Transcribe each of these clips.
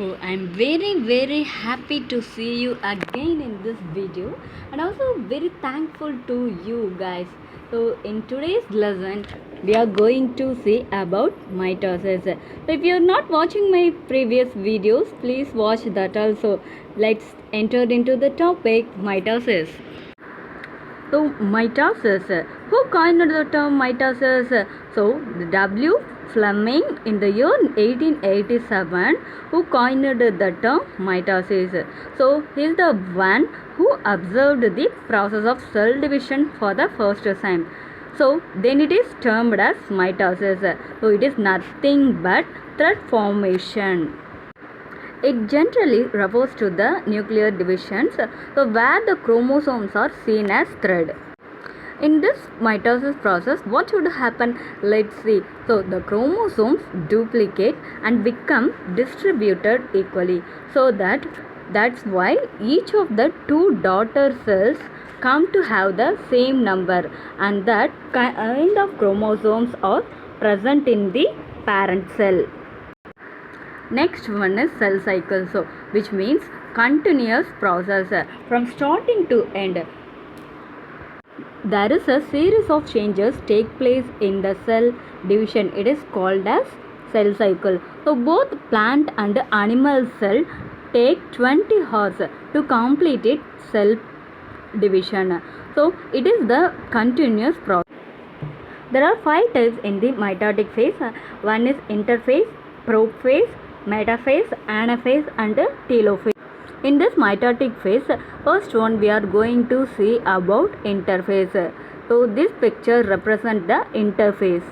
Oh, I'm very happy to see you again in this video, and also very thankful to you guys. So in today's lesson we are going to see about mitosis. So if you're not watching my previous videos, please watch that also. Let's enter into the topic mitosis. So mitosis, who coined the term mitosis? So W. Fleming in the year 1887 who coined the term mitosis. So he is the one who observed the process of cell division for the first time. So then it is termed as mitosis. So it is nothing but thread formation. It generally refers to the nuclear divisions, so where the chromosomes are seen as thread. In this mitosis process, what should happen? Let's see. So the chromosomes duplicate and become distributed equally. So that's why each of the two daughter cells come to have the same number, and that kind of chromosomes are present in the parent cell. Next one is cell cycle, so which means continuous process from starting to end. There is a series of changes take place in the cell division. It is called as cell cycle. So both plant and animal cell take 20 hours to complete its cell division. So it is the continuous process. There are 5 types in the mitotic phase. One is interphase, prophase, metaphase, anaphase and telophase. In this mitotic phase, first one we are going to see about interphase. So this picture represents the interphase.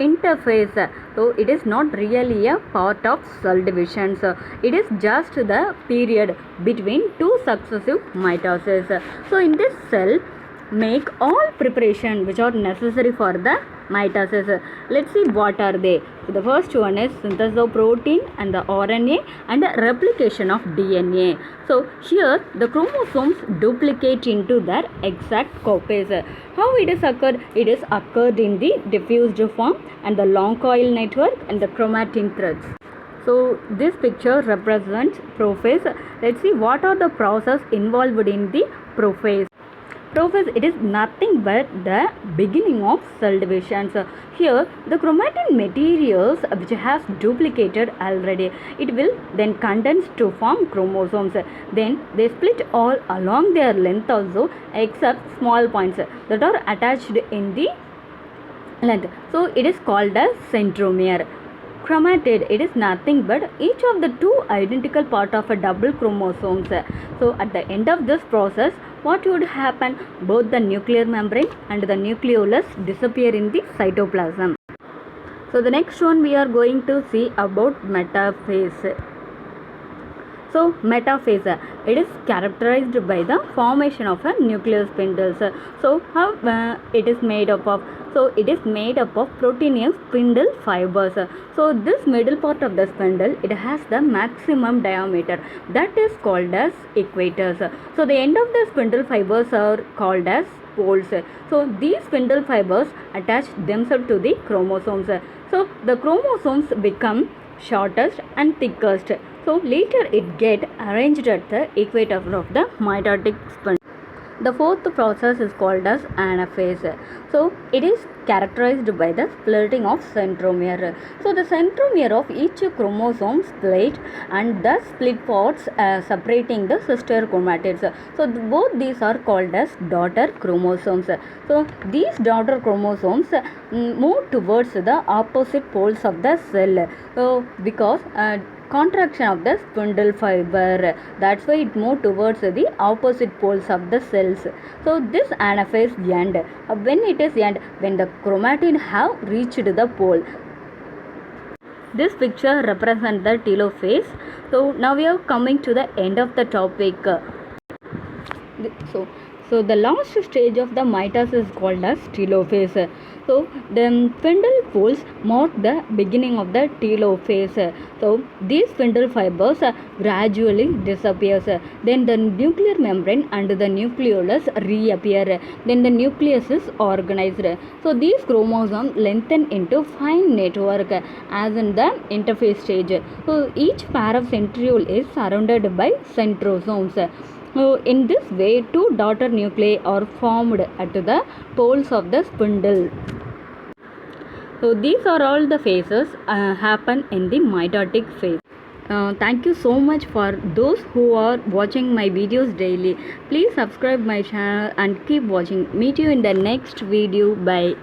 Interphase, so it is not really a part of cell division. So it is just the period between two successive mitoses. So in this cell, make all preparation which are necessary for the mitosis. Let's see what are they. So the first one is synthesis of protein and the RNA and the replication of DNA. So here the chromosomes duplicate into their exact copies. How it is occurred? It is occurred in the diffused form and the long coil network and the chromatin threads. So this picture represents prophase. Let's see what are the process involved in the prophase. Prophase, it is nothing but the beginning of cell division. So here the chromatin materials which has duplicated already, it will then condense to form chromosomes. Then they split all along their length also except small points that are attached in the length. So it is called as centromere. Chromatid, it is nothing but each of the two identical part of a double chromosomes. So at the end of this process, what would happen? Both the nuclear membrane and the nucleolus disappear in the cytoplasm. So the next one we are going to see about metaphase. So metaphase, it is characterized by the formation of a nuclear spindles. So how it is made up of? So it is made up of proteinous spindle fibers. So this middle part of the spindle, it has the maximum diameter, that is called as equators. So the end of the spindle fibers are called as poles. So these spindle fibers attach themselves to the chromosomes. So the chromosomes become shortest and thickest. So later it get arranged at the equator of the mitotic spindle. The fourth process is called as anaphase. So it is characterized by the splitting of centromere. So the centromere of each chromosome split and the split parts separating the sister chromatids. So both these are called as daughter chromosomes. So these daughter chromosomes move towards the opposite poles of the cell. So because contraction of the spindle fiber, that's why it moves towards the opposite poles of the cells. So this anaphase end. When it is end, when the chromatin have reached the pole. This picture represents the telophase. So now we are coming to the end of the topic. So So the last stage of the mitosis is called as telophase. So the spindle folds mark the beginning of the telophase. So these spindle fibers gradually disappears. Then the nuclear membrane and the nucleolus reappear. Then the nucleus is organized. So these chromosomes lengthen into fine network as in the interphase stage. So each pair of centriole is surrounded by centrosomes. So in this way, two daughter nuclei are formed at the poles of the spindle. So these are all the phases happen in the mitotic phase. Thank you so much for those who are watching my videos daily. Please subscribe my channel and keep watching. Meet you in the next video. Bye.